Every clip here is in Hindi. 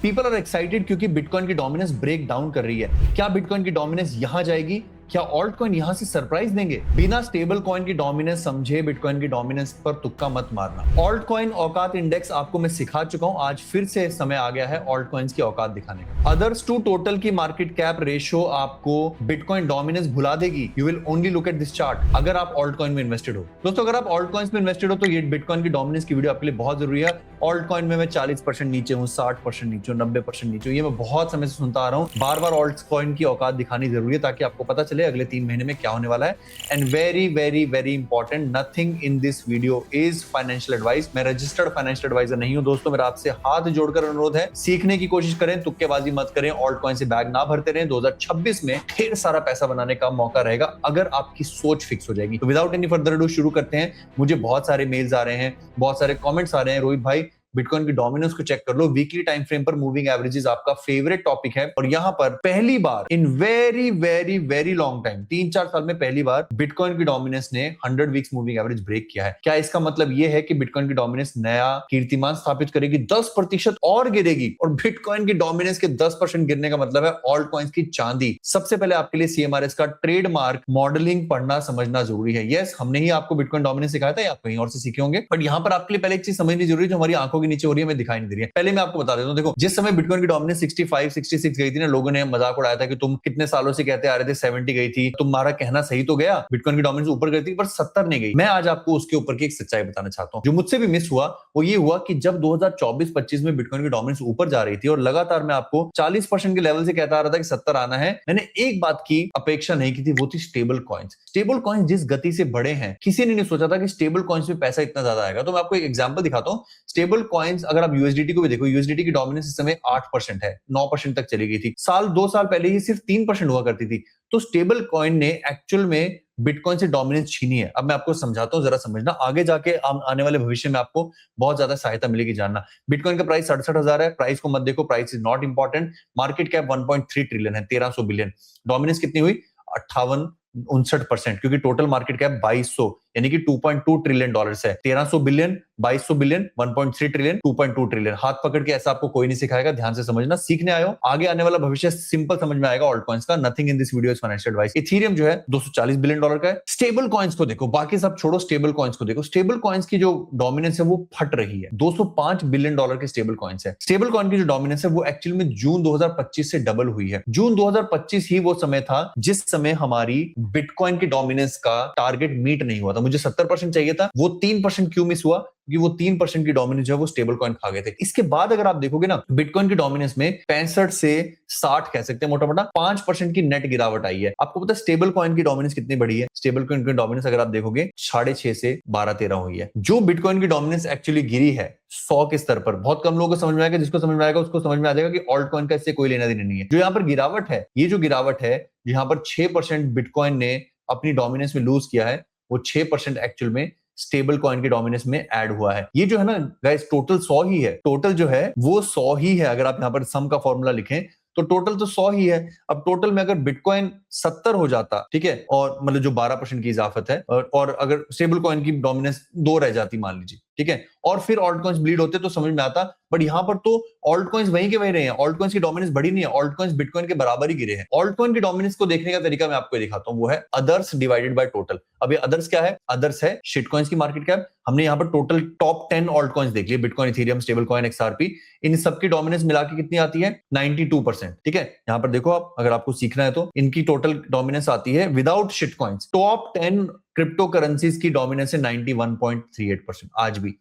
पीपल आर एक्साइटेड क्योंकि बिटकॉइन की डोमिनेंस ब्रेक डाउन कर रही है। क्या बिटकॉइन की डोमिनेंस यहां जाएगी? क्या ऑल्ट कॉइन यहां से सरप्राइज देंगे? बिना स्टेबल कॉइन की डोमिनेंस समझे बिटकॉइन की डोमिनेंस पर तुक्का मत मारना। ऑल्ट कॉइन औकात इंडेक्स आपको मैं सिखा चुका हूं, आज फिर से समय आ गया है ऑल्ट कॉइन्स की औकात दिखाने का। अदर्स टू टोटल की मार्केट कैप रेशियो आपको बिटकॉइन डोमिनेंस भुला देगी। You will only look at this chart अगर आप ऑल्ट कॉइन में इन्वेस्टेड हो। दोस्तों अगर आप ऑल्ट कॉइन्स में इन्वेस्टेड हो तो ये बिटकॉइन की डोमिनेंस की वीडियो आपके लिए बहुत जरूरी है। ऑल्ट कॉइन में मैं 40% नीचे हूं, 60% नीचे हूं, 90% नीचे हूं, ये मैं बहुत समय से सुनता आ रहा हूं। बार बार ऑल्ट कॉइन की औकात दिखानी जरूरी है ताकि आपको पता चले अगले 3 महीने में क्या होने वाला है। And very very very important, nothing in this video is financial advice. मैं रजिस्टर्ड फाइनेंशियल एडवाइजर नहीं हूं। दोस्तों मेरा आपसे हाथ जोड़कर अनुरोध है, सीखने की कोशिश करें, तुक्केबाजी मत करें, ऑल्ट कॉइन से बैग ना भरते रहें। 2026 में ढेर सारा पैसा बनाने का मौका रहेगा अगर आपकी सोच फिक्स हो जाएगी। तो विदाउट एनी फर्दर अडू शुरू करते हैं। मुझे बहुत सारे मेल्स आ रहे हैं, बहुत सारे कमेंट्स आ रहे हैं, रोहित भाई बिटकॉइन की डोमिनेंस को चेक कर लो। वीकली टाइम फ्रेम पर मूविंग एवरेजेस आपका फेवरेट टॉपिक है और यहां पर पहली बार in very very very long time, 3-4 साल में पहली बार बिटकॉइन की डोमिनेंस ने 100 वीक्स मूविंग एवरेज ब्रेक किया है। क्या इसका मतलब यह है कि बिटकॉइन की डोमिनेंस नया कीर्तिमान स्थापित करेगी, 10% और गिरेगी? और बिटकॉइन की डोमिनेंस के 10% गिरने का मतलब है ऑल्ट कॉइन्स की चांदी। सबसे पहले आपके लिए CMRS का ट्रेडमार्क मॉडलिंग पढ़ना समझना जरूरी है। यस, हमने ही आपको बिटकॉइन डोमिनेंस सिखाया था, या आप कहीं और से सीखे होंगे, बट यहां पर आपके लिए पहले एक चीज समझनी जरूरी है जो हमारी आंखों के नीचे हो रही है, हमें दिखाई नहीं दे रही है। पहले मैं आपको बता देता हूं, देखो जिस समय बिटकॉइन की डोमिनेंस 65 66 गई थी ना, लोगों ने मजाक उड़ाया था कि तुम कितने सालों से कहते आ रहे थे 70 गई थी, तुम्हारा कहना सही तो गया, बिटकॉइन की डोमिनेंस ऊपर गई थी पर 70 नहीं गई। मैं आज आपको उसके ऊपर की एक सच्चाई बताना चाहता हूं जो मुझसे भी मिस हुआ। वो ये हुआ कि जब 2024-25 में बिटकॉइन की डोमिनेंस ऊपर जा रही थी और लगातार मैं आपको 40% के लेवल से कहता आ रहा था कि 70 आना है, मैंने एक बात की अपेक्षा नहीं की थी, वो थी स्टेबल कॉइन्स। स्टेबल कॉइन्स जिस गति से बढ़े हैं, किसी ने नहीं सोचा था कि स्टेबल कॉइन्स में पैसा इतना ज्यादा आएगा। तो मैं आपको एक एग्जांपल दिखाता हूं। स्टेबल कॉइन्स, अगर आप यूएसडीटी को भी देखो, यूएसडीटी की डोमिनेंस इस समय 8% है, 9% तक चली गई थी। 2 साल पहले ये सिर्फ 3% हुआ करती थी। तो स्टेबल कॉइन ने एक्चुअल में बिटकॉइन से डोमिनेंस छीनी है। अब मैं आपको समझाता हूं, जरा समझना, आगे जाके आने वाले भविष्य में आपको बहुत ज्यादा सहायता मिलेगी जानना। बिटकॉइन का प्राइस 67,000 है। प्राइस को मत देखो, price is not important. Market cap 1.3 trillion है, 1300 बिलियन। डोमिनेंस कितनी हुई? 58-59%, क्योंकि टोटल मार्केट कैप 2200 यानी कि 2.2 ट्रिलियन डॉलर्स है। 1300 बिलियन, 2200 बिलियन, 1.3 ट्रिलियन, 2.2 ट्रिलियन। हाथ पकड़ के ऐसा आपको कोई नहीं सिखाएगा, ध्यान से समझना। सीखने आए हो, आगे आने वाला भविष्य सिंपल समझ में आएगा ऑल्ट कॉइन्स का। Nothing in this video is financial advice. Ethereum जो है 240 बिलियन डॉलर का है। स्टेबल कॉइन्स को देखो, बाकी सब छोड़ो, स्टेबल कॉइन्स को देखो। स्टेबल कॉइन्स की जो डोमिनेंस है वो फट रही है। 205 बिलियन डॉलर के स्टेबल कॉइन्स है। स्टेबल कॉइन की जो डोमिनेंस है वो एक्चुअल में जून 2025 से डबल हुई है। जून 2025 ही वो समय था जिस समय हमारी बिटकॉइन की डोमिनेंस का टारगेट मीट नहीं हुआ था। मुझे 70% चाहिए था, वो 3% क्यों मिस हुआ? कि वो 3% की डोमिनेंस जो है वो स्टेबल कॉइन खा गए थे। इसके बाद अगर आप देखोगे ना, बिटकॉइन की डोमिनेंस में 65 से 60 कह सकते हैं मोटा मोटा 5% की नेट गिरावट आई है। आपको पता है स्टेबल कॉइन की डोमिनेंस कितनी बड़ी है? स्टेबल कॉइन की डोमिनेंस अगर आप देखोगे 6.5 से 12-13 हुई है। जो बिटकॉइन की डोमिनेंस एक्चुअली गिरी है 100 के स्तर पर, बहुत कम लोगों को समझ में आएगा। जिसको समझ में आएगा उसको समझ में आ जाएगा कि ऑल्ट कॉइन का इससे कोई लेना देना नहीं है। जो यहाँ पर गिरावट है, ये जो गिरावट है, यहाँ पर 6% बिटकॉइन ने अपनी डोमिनेंस में लूज किया है, वो 6% एक्चुअल में स्टेबल कॉइन के डोमिनेंस में ऐड हुआ है। ये जो है ना गाइस, टोटल 100 ही है। टोटल जो है वो 100 ही है। अगर आप यहाँ पर सम का फॉर्मूला लिखें तो टोटल तो 100 ही है। अब टोटल में अगर बिटकॉइन 70 हो जाता, ठीक है, और मतलब जो 12% की इजाफत है, और अगर स्टेबल कॉइन की डोमिनेंस 2 रह जाती मान लीजिए, ठीक है, और फिर ऑल्ट कॉइन्स ब्लीड होते तो समझ में आता। बट यहां पर तो ऑल्ट कॉइन्स वहीं के वहीं रहे हैं। ऑल्ट कॉइन्स की डोमिनेंस बढ़ी नहीं है, ऑल्ट कॉइन्स बिटकॉइन के बराबर ही गिरे हैं। ऑल्ट कॉइन की डोमिनेंस को देखने का तरीका मैं आपको दिखाता हूं, वो है अदर्स डिवाइडेड बाय टोटल। अब ये अदर्स क्या है? अदर्स है शिट कॉइन्स की मार्केट कैप। हमने यहाँ पर टोटल टॉप 10 ऑल्ट कॉइन्स देख लिए, bitcoin, Ethereum, stable coin, XRP, इन सबकी डोमिनेंस मिला के कितनी आती है? 92%। ठीक है, यहाँ पर देखो आप, अगर आपको सीखना है तो इनकी टोटल डोमिनेंस आती है without shit coins. Top 10 crypto currencies की डोमिनेंस है 91.38% आज भी।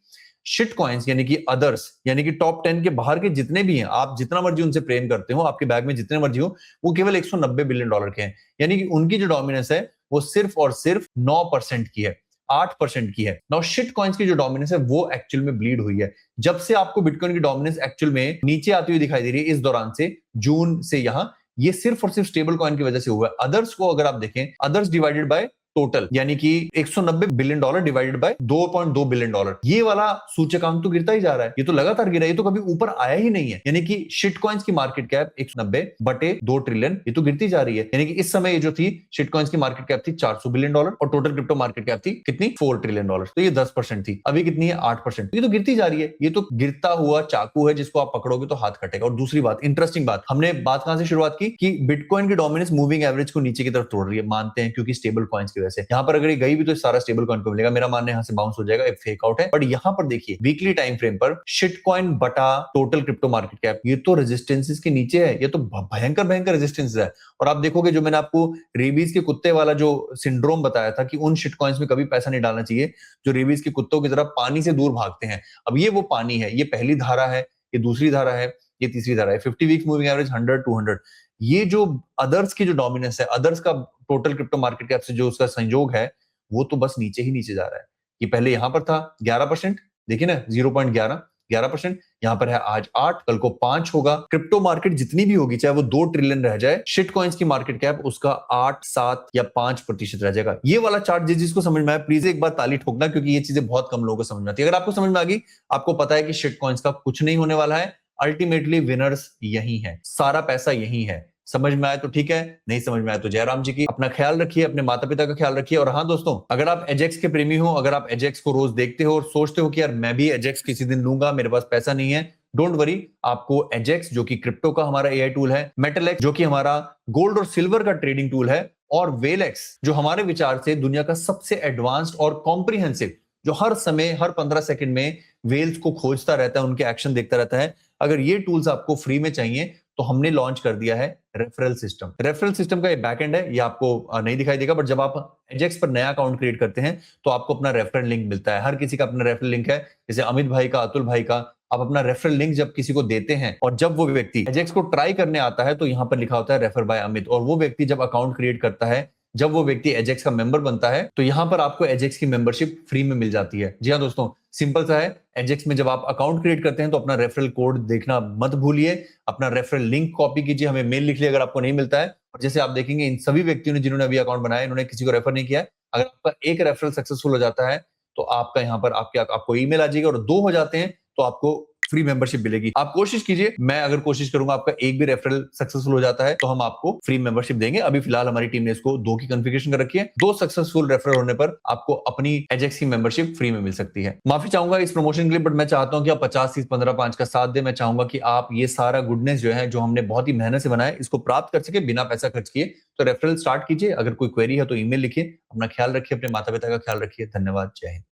शिट कॉइन्स यानी कि अदर्स, यानी कि टॉप 10 के बाहर के जितने भी हैं, आप जितना मर्जी उनसे प्रेम करते हो, आपके बैग में जितने मर्जी हो, वो केवल 190 बिलियन डॉलर के हैं। यानी कि उनकी जो डोमिनेंस है वो सिर्फ और सिर्फ 9% की है, 8% की है। नाउ शिट कॉइन्स की जो डोमिनेंस है वो एक्चुअल में ब्लीड हुई है। जब से आपको बिटकॉइन की डोमिनेंस एक्चुअल में नीचे आती हुई दिखाई दे रही है इस दौरान से, जून से यहां, ये सिर्फ और सिर्फ स्टेबल कॉइन की वजह से हुआ है। अदर्स को अगर आप देखें, अदर्स डिवाइडेड बाय टोटल, यानी कि $190 बिलियन डिवाइडेड बाय $2.2 बिलियन, ये वाला सूचकांक तो गिरता ही जा रहा है। ये तो लगातार गिरा, ये तो कभी ऊपर आया ही नहीं है। यानी कि शिट कॉइन्स की मार्केट कैप 190 बटे 2 ट्रिलियन, ये तो गिरती जा रही है। यानी कि इस समय ये जो थी शिट कॉइन्स की मार्केट कैप थी $400 बिलियन और टोटल क्रिप्टो मार्केट कैप थी कितनी, $4 ट्रिलियन। तो ये 10% थी, अभी कितनी है, 8%। ये तो गिरती जा रही है। ये तो गिरता हुआ चाकू है, जिसको आप पकड़ोगे तो हाथ कटेगा। और दूसरी बात, इंटरेस्टिंग बात, हमने बात कहां से शुरुआत की कि बिटकॉइन की डोमिनेंस मूविंग एवरेज को नीचे की तरफ तोड़ रही है, मानते हैं, क्योंकि स्टेबल कॉइन्स की वजह से। यहाँ पर अगर ये गई भी तो सारा स्टेबल कॉइन को मिलेगा। मेरा मानना है यहाँ से बाउंस हो जाएगा, एक फेक आउट है। बट यहाँ पर देखिए वीकली टाइम फ्रेम पर शिट कॉइन बटा टोटल क्रिप्टो मार्केट कैप, ये तो रेजिस्टेंसेस के नीचे है। ये तो भयंकर भयंकर रेजिस्टेंस है। और आप देखोगे, जो मैंने आपको रेबीज के कुत्ते वाला जो सिंड्रोम बताया था कि उन शिट कॉइन्स में कभी पैसा नहीं डालना चाहिए जो रेबीज के कुत्तों की तरह पानी से दूर भागते हैं। अब ये वो पानी है, ये पहली धारा है, ये दूसरी धारा है, ये तीसरी धारा है। 50 वीक्स मूविंग एवरेज 100 200, ये जो अदर्स की जो डोमिनेंस है, अदर्स का टोटल क्रिप्टो मार्केट कैप से जो उसका संयोग है, वो तो बस नीचे ही नीचे जा रहा है। ये पहले यहां पर था 11%, देखिए ना, 0.11% यहां पर है आज 8, कल को 5 होगा। क्रिप्टो मार्केट जितनी भी होगी, चाहे वो 2 ट्रिलियन रह जाए, शिट कॉइन्स की मार्केट कैप उसका 8, 7 या 5% रह जाएगा। ये वाला चार्ट जिसको समझ में आया, प्लीज एक बार ताली ठोकना, क्योंकि ये चीजें बहुत कम लोगों को समझ में आती है। अगर आपको समझ में आ गई, आपको पता है कि शिट कॉइन्स का कुछ नहीं होने वाला है, अल्टीमेटली विनर्स यही है, सारा पैसा यही है। समझ में आया तो ठीक है, नहीं समझ में आया तो जयराम जी की। अपना ख्याल रखिए, अपने माता पिता का ख्याल रखिए। और हाँ दोस्तों, अगर आप एजेक्स के प्रेमी हो, अगर आप एजेक्स को रोज देखते हो और सोचते हो कि यार मैं भी एजेक्स किसी दिन लूंगा, मेरे पास पैसा नहीं है, डोंट वरी, आपको एजेक्स जो कि क्रिप्टो का हमारा एआई टूल है, मेटलेक्स जो कि हमारा गोल्ड और सिल्वर का ट्रेडिंग टूल है, और वेलेक्स जो हमारे विचार से दुनिया का सबसे एडवांस्ड और कॉम्प्रिहेंसिव, जो हर समय हर 15 सेकंड में वेल्स को खोजता रहता है, उनके एक्शन देखता रहता है। अगर ये टूल्स आपको फ्री में चाहिए तो हमने लॉन्च कर दिया है रेफरल सिस्टम। रेफरल सिस्टम का ये बैकएंड है, ये आपको नहीं दिखाई देगा, बट जब आप एजेक्स पर नया अकाउंट क्रिएट करते हैं तो आपको अपना रेफरल लिंक मिलता है। हर किसी का अपना रेफरल लिंक है, जैसे अमित भाई का, अतुल भाई का। आप अपना रेफरल लिंक जब किसी को देते हैं और जब वो व्यक्ति एजेक्स को ट्राई करने आता है तो यहाँ पर लिखा होता है रेफर बाय अमित। और वो व्यक्ति जब अकाउंट क्रिएट करता है, जब वो व्यक्ति एजेक्स का मेंबर बनता है, तो यहां पर आपको एजेक्स की मेंबरशिप फ्री में मिल जाती है। जी हाँ दोस्तों, सिंपल सा है। एजेक्स में जब आप अकाउंट क्रिएट करते हैं तो अपना रेफरल कोड देखना मत भूलिए, अपना रेफरल लिंक कॉपी कीजिए, हमें मेल लिख लिया अगर आपको नहीं मिलता है। और जैसे आप देखेंगे, इन सभी व्यक्तियों ने जिन्होंने अभी अकाउंट बनाया, इन्होंने किसी को रेफर नहीं किया है। अगर आपका एक रेफरल सक्सेसफुल हो जाता है तो आपका यहाँ पर आपको ईमेल आ जाएगा, और 2 हो जाते हैं तो आपको फ्री मेंबरशिप मिलेगी। आप कोशिश कीजिए, मैं अगर कोशिश करूंगा, आपका एक भी रेफरल सक्सेसफुल हो जाता है तो हम आपको फ्री मेंबरशिप देंगे। अभी फिलहाल हमारी टीम ने इसको 2 की कॉन्फ़िगरेशन कर रखी है। 2 सक्सेसफुल रेफरल होने पर आपको अपनी एजेक्स की मेंबरशिप फ्री में मिल सकती है। माफी चाहूंगा इस प्रमोशन के लिए, बट मैं चाहता हूं कि आप 50, 30, 15, 5 का साथ दे। मैं चाहूंगा कि आप ये सारा गुडनेस जो है, जो हमने बहुत ही मेहनत से बनाया, इसको प्राप्त कर सके बिना पैसा खर्च किए। तो रेफरल स्टार्ट कीजिए। अगर कोई क्वेरी है तो ईमेल लिखिए। अपना ख्याल रखिए, अपने माता पिता का ख्याल रखिए। धन्यवाद, जय हिंद।